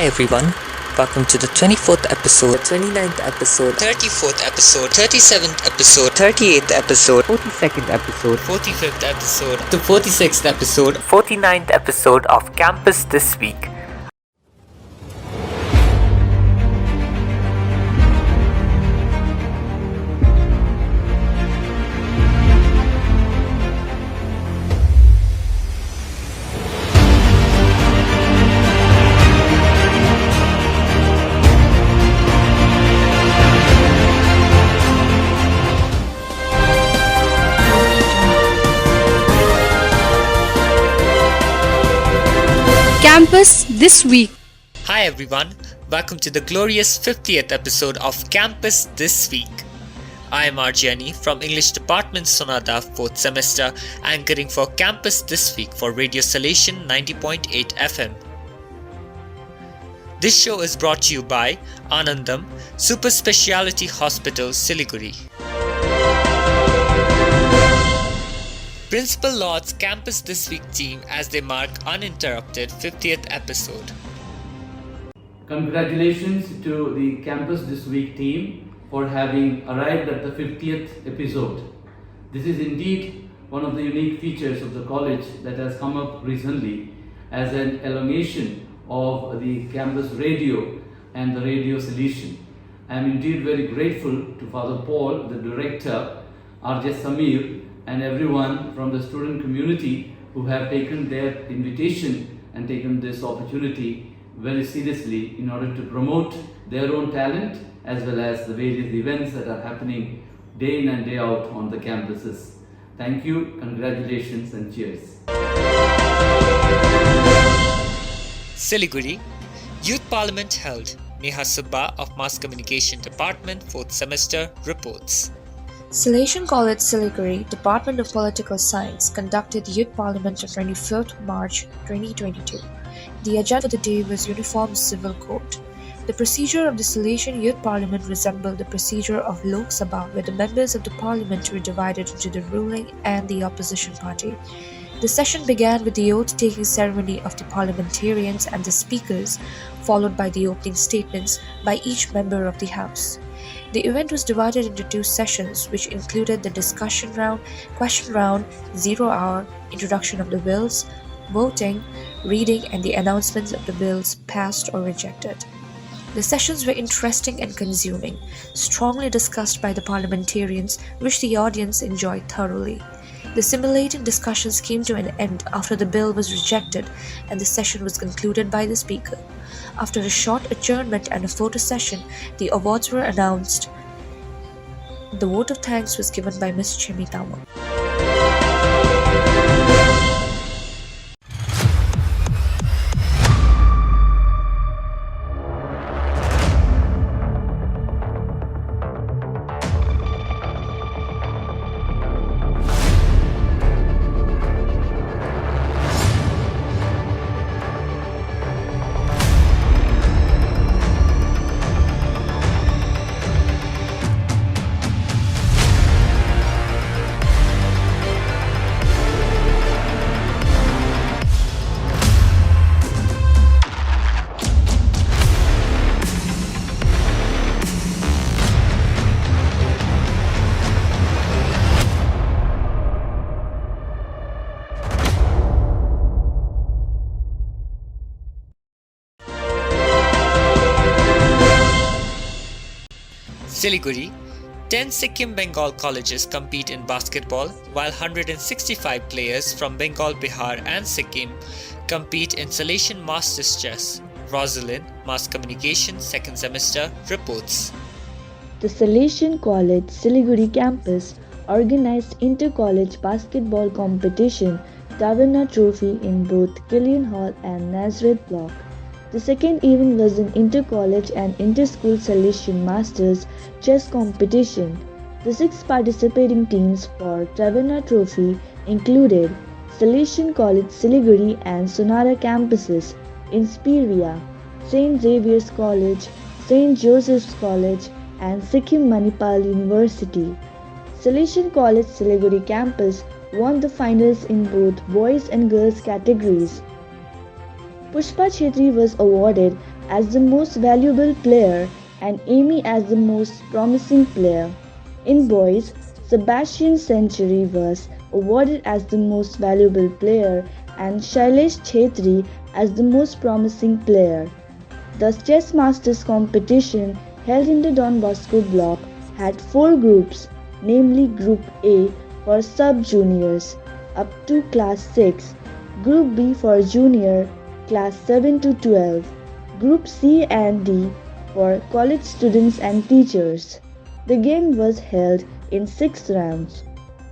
everyone, welcome to the 24th episode, 29th episode, 34th episode, 37th episode, 38th episode, 42nd episode, 45th episode, the 46th episode, 49th episode of Campus This Week. Campus This Week. Hi everyone, welcome to the glorious 50th episode of Campus This Week. I am Arjani from English Department Sonada 4th semester, anchoring for Campus This Week for Radio Salesian 90.8 FM. This show is brought to you by Anandam Super Speciality Hospital Siliguri. Principal lauds Campus This Week team as they mark uninterrupted 50th episode. Congratulations to the Campus This Week team for having arrived at the 50th episode. This is indeed one of the unique features of the college that has come up recently as an elongation of the campus radio and the radio Salesian. I am indeed very grateful to Father Paul, the director, R.J. Samir, and everyone from the student community who have taken their invitation and taken this opportunity very seriously in order to promote their own talent as well as the various events that are happening day in and day out on the campuses. Thank you, congratulations and cheers. Siliguri, Youth Parliament held. Neha Subba of Mass Communication Department 4th semester reports. Salesian College Siliguri, Department of Political Science, conducted Youth Parliament on 25th March 2022. The agenda of the day was Uniform Civil Code. The procedure of the Salesian Youth Parliament resembled the procedure of Lok Sabha, where the members of the Parliament were divided into the ruling and the opposition party. The session began with the oath-taking ceremony of the parliamentarians and the speakers, followed by the opening statements by each member of the House. The event was divided into two sessions, which included the discussion round, question round, 0 hour, introduction of the bills, voting, reading, and the announcements of the bills passed or rejected. The sessions were interesting and consuming, strongly discussed by the parliamentarians, which the audience enjoyed thoroughly. The stimulating discussions came to an end after the bill was rejected and the session was concluded by the speaker. After a short adjournment and a photo session, the awards were announced. The vote of thanks was given by Ms. Chimitama. Siliguri, 10 Sikkim-Bengal Colleges compete in basketball, while 165 players from Bengal-Bihar and Sikkim compete in Salesian Masters Chess. Rosalind, Mass Communication 2nd semester, reports. The Salesian College Siliguri campus organized inter-college basketball competition Taverna Trophy in both Killian Hall and Nazareth Block. The second event was an inter-college and inter-school Salesian Masters Chess competition. The 6 participating teams for Taverna Trophy included Salesian College Siliguri and Sonada campuses in Spiria, St. Xavier's College, St. Joseph's College, and Sikkim Manipal University. Salesian College Siliguri campus won the finals in both boys and girls categories. Pushpa Chetri was awarded as the most valuable player and Amy as the most promising player. In boys, Sebastian Century was awarded as the most valuable player and Shailesh Chhetri as the most promising player. The Chess Masters competition held in the Don Bosco block had 4 groups, namely Group A for sub-juniors up to Class 6, Group B for junior Class 7 to 12, Group C and D for college students and teachers. The game was held in 6 rounds.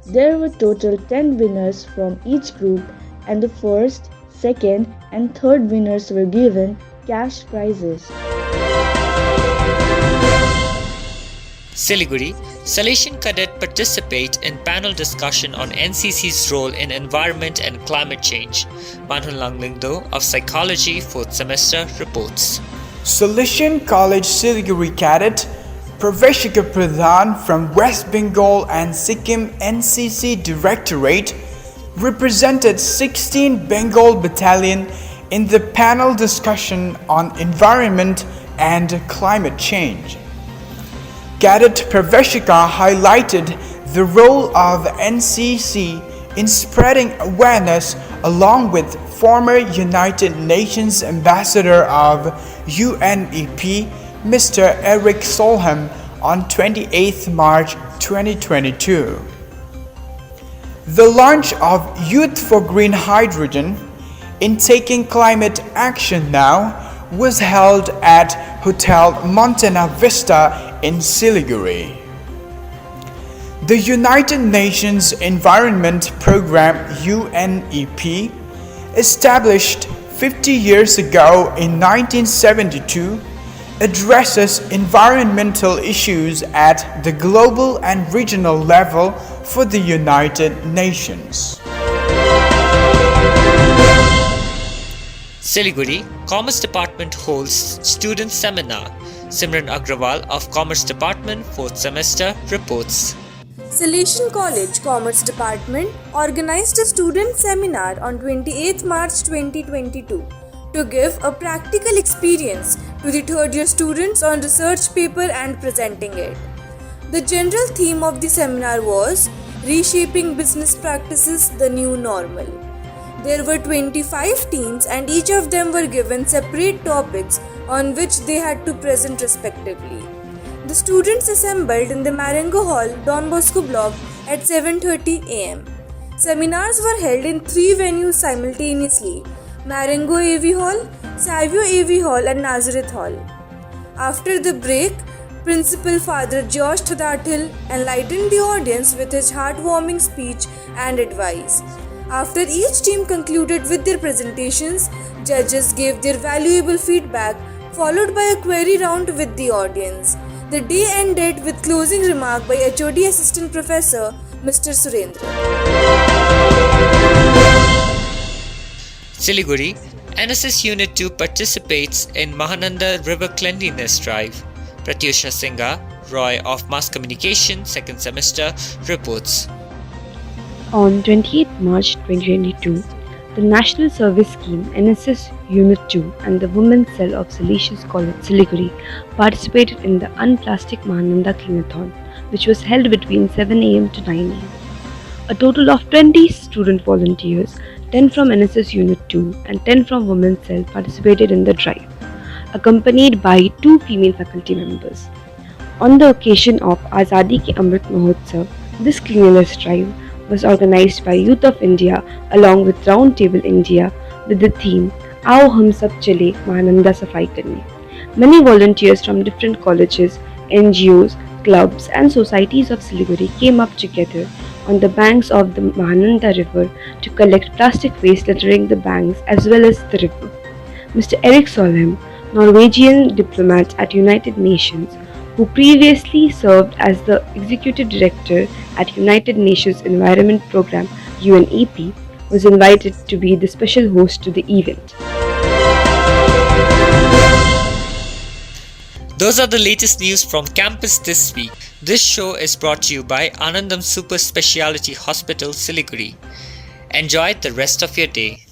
There were total 10 winners from each group and the first, second and third winners were given cash prizes. Siliguri, Salesian Cadet participate in panel discussion on NCC's role in environment and climate change. Manhun Langlingdo of Psychology 4th semester reports. Salesian College Siliguri Cadet Praveshika Pradhan from West Bengal and Sikkim NCC Directorate represented 16 Bengal Battalion in the panel discussion on environment and climate change. Cadet Praveshika highlighted the role of NCC in spreading awareness along with former United Nations Ambassador of UNEP, Mr. Eric Solheim, on 28 March 2022. The launch of Youth for Green Hydrogen in Taking Climate Action Now was held at Hotel Montana Vista in Siliguri. The United Nations Environment Programme UNEP, established 50 years ago in 1972, addresses environmental issues at the global and regional level for the United Nations. Siliguri, Commerce Department holds student seminar. Simran Agrawal of Commerce Department 4th semester reports. Salesian College Commerce Department organized a student seminar on 28 March 2022 to give a practical experience to the third year students on research paper and presenting it. The general theme of the seminar was Reshaping Business Practices, the New Normal. There were 25 teams and each of them were given separate topics on which they had to present respectively. The students assembled in the Marengo Hall, Don Bosco block at 7:30 am. Seminars were held in 3 venues simultaneously: Marengo AV Hall, Savio AV Hall and Nazareth Hall. After the break, Principal Father George Thadatil enlightened the audience with his heartwarming speech and advice. After each team concluded with their presentations, judges gave their valuable feedback, followed by a query round with the audience. The day ended with closing remark by HOD Assistant Professor Mr. Surendra. Siliguri, NSS Unit 2 participates in Mahananda River Cleanliness Drive. Pratyusha Singha, Roy of Mass Communication 2nd semester reports. On 28 March 2022, the National Service Scheme NSS Unit 2 and the Women's Cell of Salesian College Siliguri participated in the Unplastic Mahananda Cleanathon, which was held between 7 am to 9 am. A total of 20 student volunteers, 10 from NSS Unit 2 and 10 from Women's Cell participated in the drive, accompanied by 2 female faculty members. On the occasion of Azadi Ki Amrit Mahotsav, this cleanliness drive was organized by Youth of India along with Roundtable India with the theme Aao Hum Sab Chale Mahananda Safai Karne. Many volunteers from different colleges, NGOs, clubs and societies of Siliguri came up together on the banks of the Mahananda River to collect plastic waste littering the banks as well as the river. Mr. Eric Solheim, Norwegian diplomat at United Nations, who previously served as the Executive Director at United Nations Environment Programme UNEP, was invited to be the special host to the event. Those are the latest news from campus this week. This show is brought to you by Anandam Super Speciality Hospital, Siliguri. Enjoy the rest of your day.